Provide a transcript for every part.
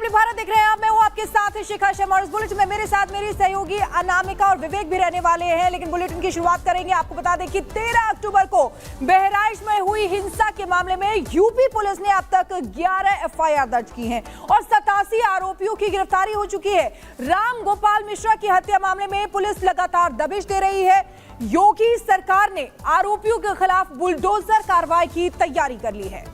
अपने भारत देख रहे हैं आप। मैं हूं आपके साथ शिखा शर्मा और इस बुलेटिन में मेरे साथ मेरी सहयोगी अनामिका और विवेक भी रहने वाले हैं। लेकिन बुलेटिन की शुरुआत करेंगे। आपको बता दें कि 13 अक्टूबर को बहराइच में हुई हिंसा के मामले में यूपी पुलिस ने अब तक 11 एफआईआर दर्ज की हैं और 87 आरोपियों की गिरफ्तारी हो चुकी है। राम गोपाल मिश्रा की हत्या मामले में पुलिस लगातार दबिश दे रही है। योगी सरकार ने आरोपियों के खिलाफ बुलडोजर कार्रवाई की तैयारी कर ली है।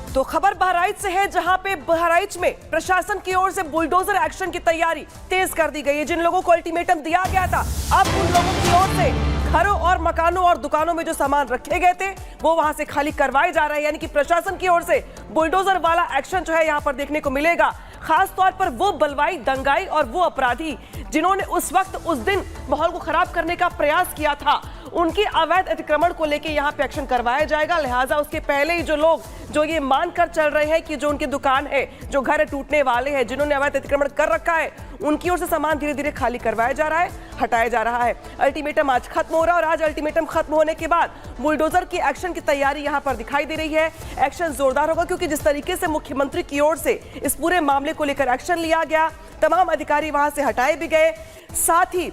तो खबर बहराइच से है, जहां पे बहराइच में प्रशासन की ओर से बुलडोजर एक्शन की तैयारी तेज कर दी गई है। जिन लोगों को अल्टीमेटम दिया गया था, अब उन लोगों की ओर से घरों और मकानों और दुकानों में जो सामान रखे गए थे वो वहां से खाली करवाए जा रहे हैं। यानी कि प्रशासन की ओर से बुलडोजर वाला एक्शन जो है यहां पर देखने को मिलेगा। खास तौर पर वो बलवाई, दंगाई और वो अपराधी जिन्होंने उस वक्त उस दिन माहौल को खराब करने का प्रयास किया था, उनके अवैध अतिक्रमण को लेकर यहां पे एक्शन करवाया जाएगा। लिहाजा उसके पहले ही जो लोग जो ये मानकर चल रहे हैं कि जो उनकी दुकान है, जो घर टूटने वाले हैं, जिन्होंने अवैध अतिक्रमण कर रखा है, उनकी ओर से सामान धीरे धीरे खाली करवाया जा रहा है, हटाया जा रहा है। अल्टीमेटम आज खत्म हो रहा है और आज अल्टीमेटम खत्म होने के बाद बुलडोजर की एक्शन की तैयारी यहां पर दिखाई दे रही है। एक्शन जोरदार होगा क्योंकि जिस तरीके से मुख्यमंत्री की ओर से इस पूरे मामले को लेकर एक्शन लिया गया, तमाम अधिकारी वहां से हटाए भी गए, साथ ही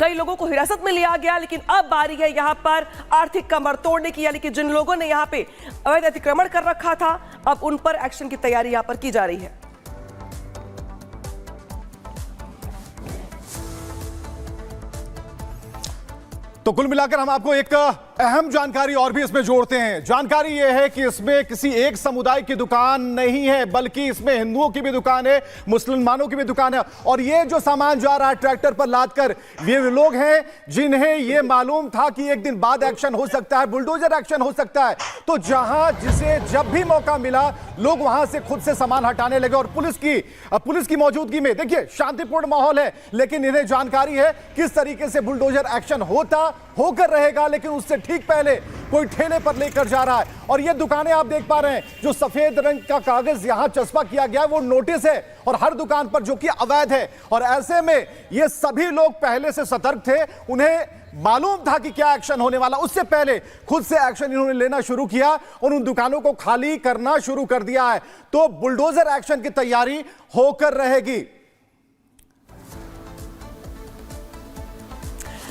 कई लोगों को हिरासत में लिया गया। लेकिन अब बारी है यहां पर आर्थिक कमर तोड़ने की, यानी कि जिन लोगों ने यहां पे अवैध अतिक्रमण कर रखा था, अब उन पर एक्शन की तैयारी यहां पर की जा रही है। तो कुल मिलाकर हम आपको एक अहम जानकारी और भी इसमें जोड़ते हैं। जानकारी यह है कि इसमें किसी एक समुदाय की दुकान नहीं है, बल्कि इसमें हिंदुओं की भी दुकान है, मुसलमानों की भी दुकान है। और ये जो सामान जा रहा है ट्रैक्टर पर लादकर, ये लोग हैं जिन्हें ये मालूम था कि एक दिन बाद एक्शन हो सकता है, बुलडोजर एक्शन हो सकता है। तो जहां जिसे जब भी मौका मिला, लोग वहां से खुद से सामान हटाने लगे। और पुलिस की मौजूदगी में देखिए शांतिपूर्ण माहौल है, लेकिन इन्हें जानकारी है किस तरीके से बुलडोजर एक्शन होकर रहेगा। लेकिन उससे ठीक पहले कोई ठेले पर लेकर जा रहा है। और ये दुकानें आप देख पा रहे हैं, जो सफेद रंग का कागज यहां चस्पा किया गया है, वो नोटिस है और हर दुकान पर, जो कि अवैध है। और ऐसे में ये सभी लोग पहले से सतर्क थे, उन्हें मालूम था कि क्या एक्शन होने वाला। उससे पहले खुद से एक्शन इन्होंने लेना शुरू किया और उन दुकानों को खाली करना शुरू कर दिया है। तो बुलडोजर एक्शन की तैयारी होकर रहेगी।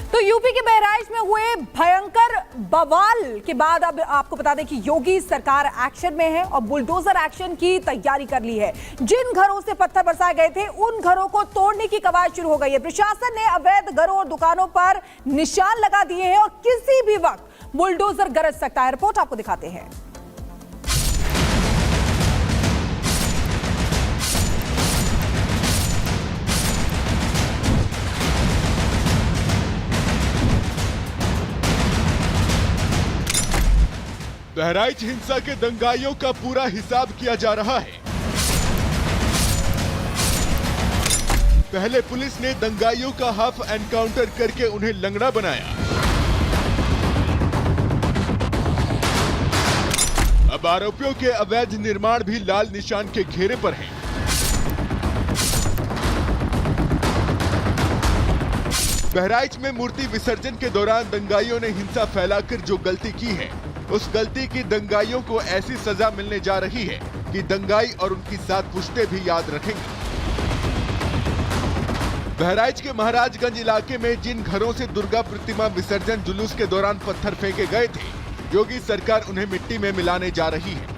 तो यूपी के बहराइच में हुए भयंकर बवाल के बाद अब आपको बता दें कि योगी सरकार एक्शन में है और बुलडोजर एक्शन की तैयारी कर ली है। जिन घरों से पत्थर बरसाए गए थे, उन घरों को तोड़ने की कवायद शुरू हो गई है। प्रशासन ने अवैध घरों और दुकानों पर निशान लगा दिए हैं और किसी भी वक्त बुलडोजर गरज सकता है। रिपोर्ट आपको दिखाते हैं। बहराइच हिंसा के दंगाइयों का पूरा हिसाब किया जा रहा है। पहले पुलिस ने दंगाइयों का हाफ एनकाउंटर करके उन्हें लंगड़ा बनाया। अब आरोपियों के अवैध निर्माण भी लाल निशान के घेरे पर हैं। बहराइच में मूर्ति विसर्जन के दौरान दंगाइयों ने हिंसा फैलाकर जो गलती की है, उस गलती की दंगाइयों को ऐसी सजा मिलने जा रही है कि दंगाई और उनकी 7 पुश्ते भी याद रखेंगे। बहराइच के महाराजगंज इलाके में जिन घरों से दुर्गा प्रतिमा विसर्जन जुलूस के दौरान पत्थर फेंके गए थे, योगी सरकार उन्हें मिट्टी में मिलाने जा रही है।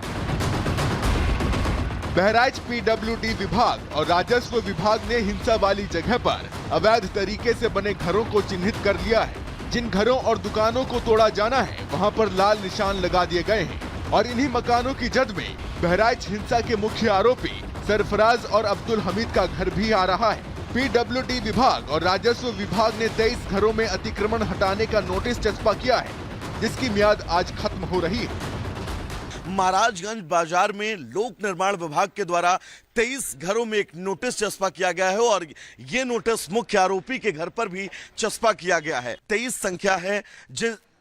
बहराइच पीडब्ल्यूडी विभाग और राजस्व विभाग ने हिंसा वाली जगह पर अवैध तरीके से बने घरों को चिन्हित कर लिया है। जिन घरों और दुकानों को तोड़ा जाना है, वहां पर लाल निशान लगा दिए गए हैं और इन्हीं मकानों की जद में बहराइच हिंसा के मुख्य आरोपी सरफराज और अब्दुल हमीद का घर भी आ रहा है। पीडब्ल्यूडी विभाग और राजस्व विभाग ने 23 घरों में अतिक्रमण हटाने का नोटिस चस्पा किया है, जिसकी मियाद आज खत्म हो रही है। महाराजगंज बाजार में लोक निर्माण विभाग के द्वारा 23 घरों में एक नोटिस चस्पा किया गया है और ये नोटिस मुख्य आरोपी के घर पर भी चस्पा किया गया है। 23 संख्या है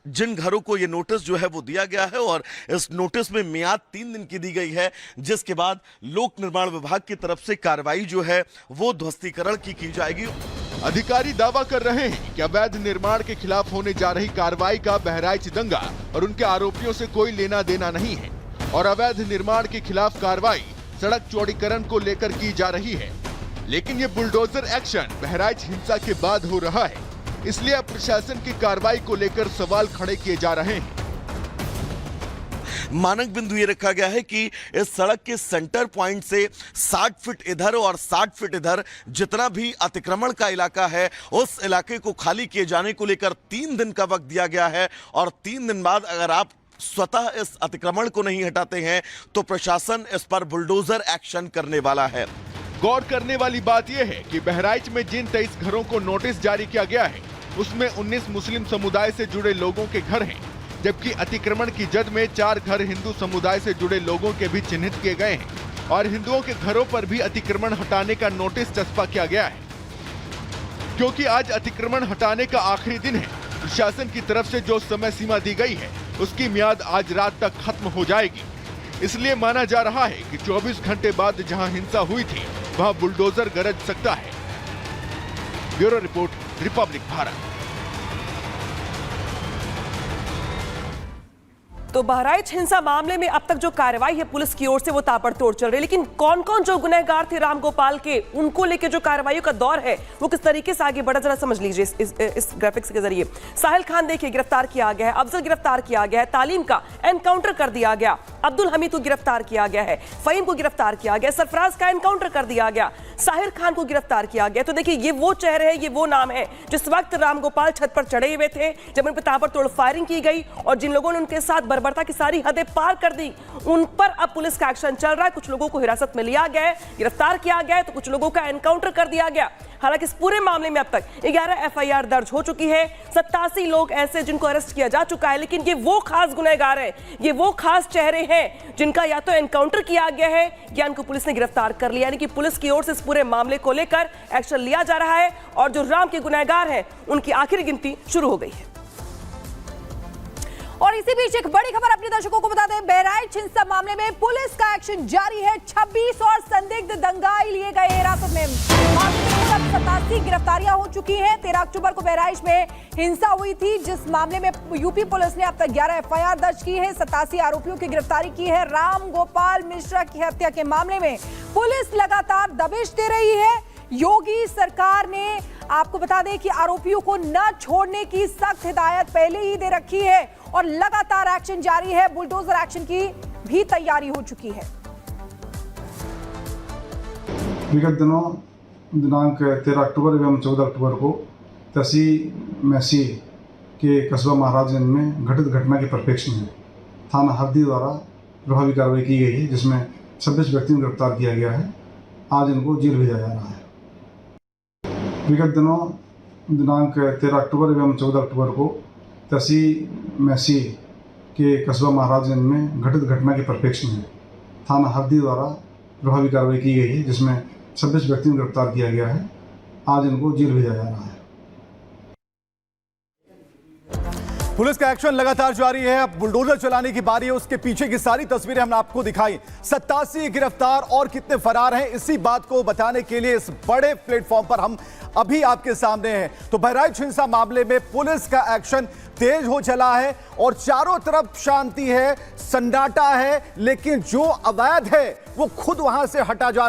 जिन घरों को ये नोटिस जो है वो दिया गया है और इस नोटिस में मियाद 3 दिन की दी गई है, जिसके बाद लोक निर्माण विभाग की तरफ से कार्रवाई जो है वो ध्वस्तीकरण की जाएगी। अधिकारी दावा कर रहे हैं कि अवैध निर्माण के खिलाफ होने जा रही कार्रवाई का बहराइच दंगा और उनके आरोपियों से कोई लेना देना नहीं है और अवैध निर्माण के खिलाफ कार्रवाई सड़क चौड़ीकरण को लेकर की जा रही है। लेकिन ये बुलडोजर एक्शन बहराइच हिंसा के बाद हो रहा है, इसलिए अब प्रशासन की कार्रवाई को लेकर सवाल खड़े किए जा रहे हैं। मानक बिंदु ये रखा गया है कि इस सड़क के सेंटर पॉइंट से 60 फीट इधर और 60 फीट इधर जितना भी अतिक्रमण का इलाका है उस इलाके को खाली किए जाने को लेकर 3 दिन का वक्त दिया गया है और 3 दिन बाद अगर आप स्वतः इस अतिक्रमण को नहीं हटाते हैं तो प्रशासन इस पर बुलडोजर एक्शन करने वाला है। गौर करने वाली बात यह है कि बहराइच में जिन 23 घरों को नोटिस जारी किया गया है उसमें 19 मुस्लिम समुदाय से जुड़े लोगों के घर हैं, जबकि अतिक्रमण की जद में 4 घर हिंदू समुदाय से जुड़े लोगों के भी चिन्हित किए गए हैं और हिंदुओं के घरों पर भी अतिक्रमण हटाने का नोटिस चस्पा किया गया है। क्योंकि आज अतिक्रमण हटाने का आखिरी दिन है, प्रशासन की तरफ से जो समय सीमा दी गई है उसकी मियाद आज रात तक खत्म हो जाएगी। इसलिए माना जा रहा है कि 24 घंटे बाद जहां हिंसा हुई थी वहां बुलडोजर गरज सकता है। Bureau report, Republic Bharat. तो बहराइच हिंसा मामले में अब तक जो कार्रवाई है पुलिस की ओर से वो ताबड़तोड़ चल रही है, लेकिन कौन कौन जो गुनहगार थे रामगोपाल के, उनको लेके जो कार्रवाई का दौर है वो किस तरीके से आगे बढ़ा, जरा समझ लीजिए इस ग्राफिक्स के जरिए। साहिल खान देखिए गिरफ्तार किया गया है, अफजल गिरफ्तार किया गया है, तालीम का एनकाउंटर कर दिया गया, अब्दुल हमीद को गिरफ्तार किया गया है, फहीम को गिरफ्तार किया गया, सरफराज का एनकाउंटर कर दिया गया, साहिर खान को गिरफ्तार किया गया। तो देखिए ये वो चेहरे हैं, ये वो नाम है जिस वक्त रामगोपाल छत पर चढ़े हुए थे, जब उन पर ताबड़तोड़ फायरिंग की गई और जिन लोगों ने उनके साथ बर्बरता की सारी हदें पार कर दी, उन पर अब पुलिस का एक्शन चल रहा है। कुछ लोगों को हिरासत में लिया गया है, गिरफ्तार किया गया है, तो कुछ लोगों का एनकाउंटर कर दिया गया। हालांकि इस पूरे मामले में अब तक 11 एफआईआर दर्ज हो चुकी है, 87 लोग ऐसे जिनको अरेस्ट किया जा चुका है। लेकिन ये वो खास गुनहगार हैं, ये वो खास चेहरे हैं जिनका या तो एनकाउंटर किया गया है या इनको पुलिस ने गिरफ्तार कर लिया, यानी कि पुलिस की ओर से इस पूरे मामले को लेकर एक्शन लिया जा रहा है और जो राम के गुनहगार हैं उनकी आखिरी गिनती शुरू हो गई है। और इसी बीच एक बड़ी खबर अपने दर्शकों को बता दें, बहराइच हिंसा मामले में पुलिस का एक्शन जारी है। 26 और संदिग्ध दंगाई लिए गए हिरासत में। 87 गिरफ्तारियां हो चुकी हैं। 13 अक्टूबर को बहराइच में हिंसा हुई थी, जिस मामले में यूपी पुलिस ने अब तक 11 एफआईआर दर्ज की है, 87 आरोपियों की गिरफ्तारी की है। राम गोपाल मिश्रा की हत्या के मामले में पुलिस लगातार दबिश दे रही है। योगी सरकार ने आपको बता दें कि आरोपियों को न छोड़ने की सख्त हिदायत पहले ही दे रखी है और लगातार एक्शन जारी है। बुलडोजर एक्शन की भी तैयारी हो चुकी है। विगत दिनों दिनांक 13 अक्टूबर एवं 14 अक्टूबर को तहसील मैसी के कस्बा महाराजगंज में घटित घटना के परिप्रेक्ष्य में थाना हरदी द्वारा प्रभावी कार्रवाई की गई है, जिसमें 26 व्यक्तियों को गिरफ्तार किया गया है। आज इनको जेल भेजा जा रहा है। विगत दिनों दिनांक 13 अक्टूबर एवं 14 अक्टूबर को तहसील मैसी के कस्बा महाराजगंज में घटित घटना के परिप्रेक्ष्य में थाना हरदी द्वारा प्रभावी कार्रवाई की गई है, जिसमें 26 व्यक्तियों को गिरफ्तार किया गया है। आज इनको जेल भेजा जा रहा है। पुलिस का एक्शन लगातार जारी है। अब बुलडोजर चलाने की बारी है, उसके पीछे की सारी तस्वीरें हमने आपको दिखाई। 87 गिरफ्तार और कितने फरार हैं, इसी बात को बताने के लिए इस बड़े प्लेटफॉर्म पर हम अभी आपके सामने हैं। तो बहराइच हिंसा मामले में पुलिस का एक्शन तेज हो चला है और चारों तरफ शांति है, सन्नाटा है, लेकिन जो अवैध है वो खुद वहां से हटाया जा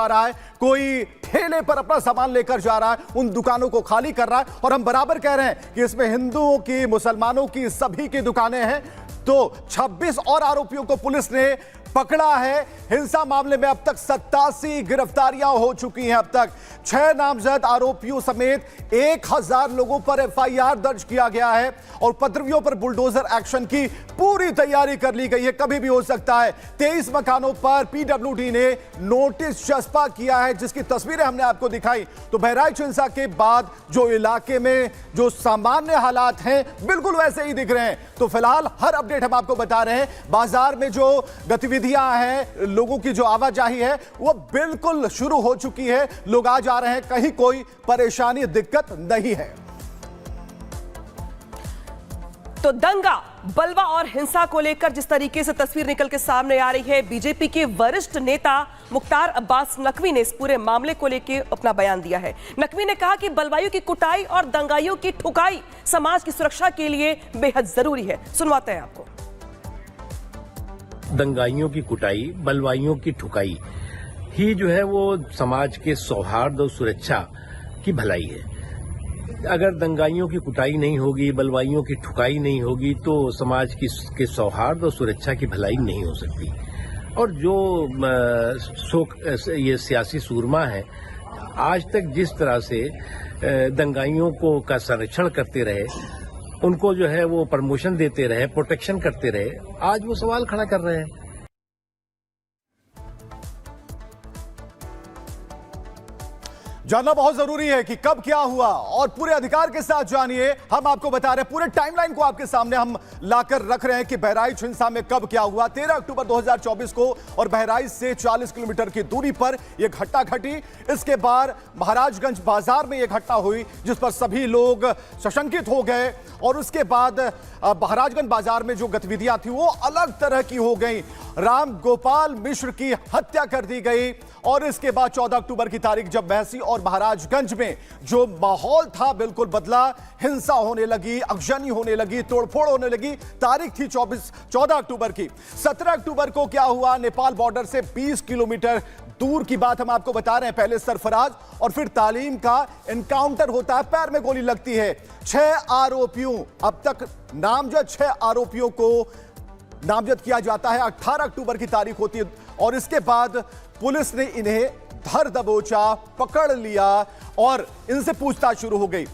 रहा है। कोई ठेले पर अपना सामान लेकर जा रहा है, उन दुकानों को खाली कर रहा है। और हम बराबर कह रहे हैं कि इसमें हिंदुओं की, मुसलमानों की, सभी की दुकानें हैं। तो 26 और आरोपियों को पुलिस ने पकड़ा है। हिंसा मामले में अब तक 87 गिरफ्तारियां हो चुकी हैं। अब तक 6 नामजद आरोपियों समेत 1000 लोगों पर एफआईआर दर्ज किया गया है और उपद्रवियों पर बुलडोजर एक्शन की पूरी तैयारी कर ली गई है, कभी भी हो सकता है। 23 मकानों पर पीडब्ल्यूडी ने नोटिस चस्पा किया है, जिसकी तस्वीरें हमने आपको दिखाई। तो बहराइच हिंसा के बाद जो इलाके में जो सामान्य हालात हैं बिल्कुल वैसे ही दिख रहे हैं। तो फिलहाल हर अपडेट हम आपको बता रहे हैं। बाजार में जो गतिविधियां हैं, लोगों की जो आवाजाही है वो बिल्कुल शुरू हो चुकी है। लोग आ जा रहे हैं, कहीं कोई परेशानी, दिक्कत नहीं है। तो दंगा, बलवा और हिंसा को लेकर जिस तरीके से तस्वीर निकल के सामने आ रही है, बीजेपी के वरिष्ठ नेता मुख्तार अब्बास नकवी ने इस पूरे मामले को लेकर अपना बयान दिया है। नकवी ने कहा कि बलवाइयों की कुटाई और दंगाइयों की ठुकाई समाज की सुरक्षा के लिए बेहद जरूरी है। सुनवाते हैं आपको। दंगाइयों की कुटाई, बलवाइयों की ठुकाई ही जो है वो समाज के सौहार्द और सुरक्षा की भलाई है। अगर दंगाइयों की कुटाई नहीं होगी, बलवाइयों की ठुकाई नहीं होगी, तो समाज के सौहार्द और सुरक्षा की भलाई नहीं हो सकती। और जो ये सियासी सूरमा है, आज तक जिस तरह से दंगाइयों का संरक्षण करते रहे, उनको जो है वो प्रमोशन देते रहे, प्रोटेक्शन करते रहे, आज वो सवाल खड़ा कर रहे हैं। जानना बहुत जरूरी है कि कब क्या हुआ, और पूरे अधिकार के साथ जानिए। हम आपको बता रहे हैं, पूरे टाइमलाइन को आपके सामने हम लाकर रख रहे हैं कि बहराइच हिंसा में कब क्या हुआ। 13 अक्टूबर 2024 को और बहराइच से 40 किलोमीटर की दूरी पर यह घटना घटी। इसके बाद महाराजगंज बाजार में यह घटना हुई जिस पर सभी लोग सशंकित हो गए, और उसके बाद महाराजगंज बाजार में जो गतिविधियां थी वो अलग तरह की हो गई। राम गोपाल मिश्र की हत्या कर दी गई, और इसके बाद 14 अक्टूबर की तारीख जब महसी और महाराजगंज में जो माहौल था बिल्कुल बदला। हिंसा होने लगी, अगजनी होने लगी, तोड़फोड़ होने लगी। तारीख थी 14 अक्टूबर की। 17 अक्टूबर को क्या हुआ, नेपाल बॉर्डर से 20 किलोमीटर दूर की बात हम आपको बता रहे हैं। पहले सरफराज और फिर तालीम का एनकाउंटर होता है, पैर में गोली लगती है। 6 आरोपियों, अब तक नामजद 6 आरोपियों को नामजद किया जाता है। 18 अक्टूबर की तारीख होती है, और इसके बाद पुलिस ने इन्हें धर दबोचा, पकड़ लिया और इनसे पूछताछ शुरू हो गई।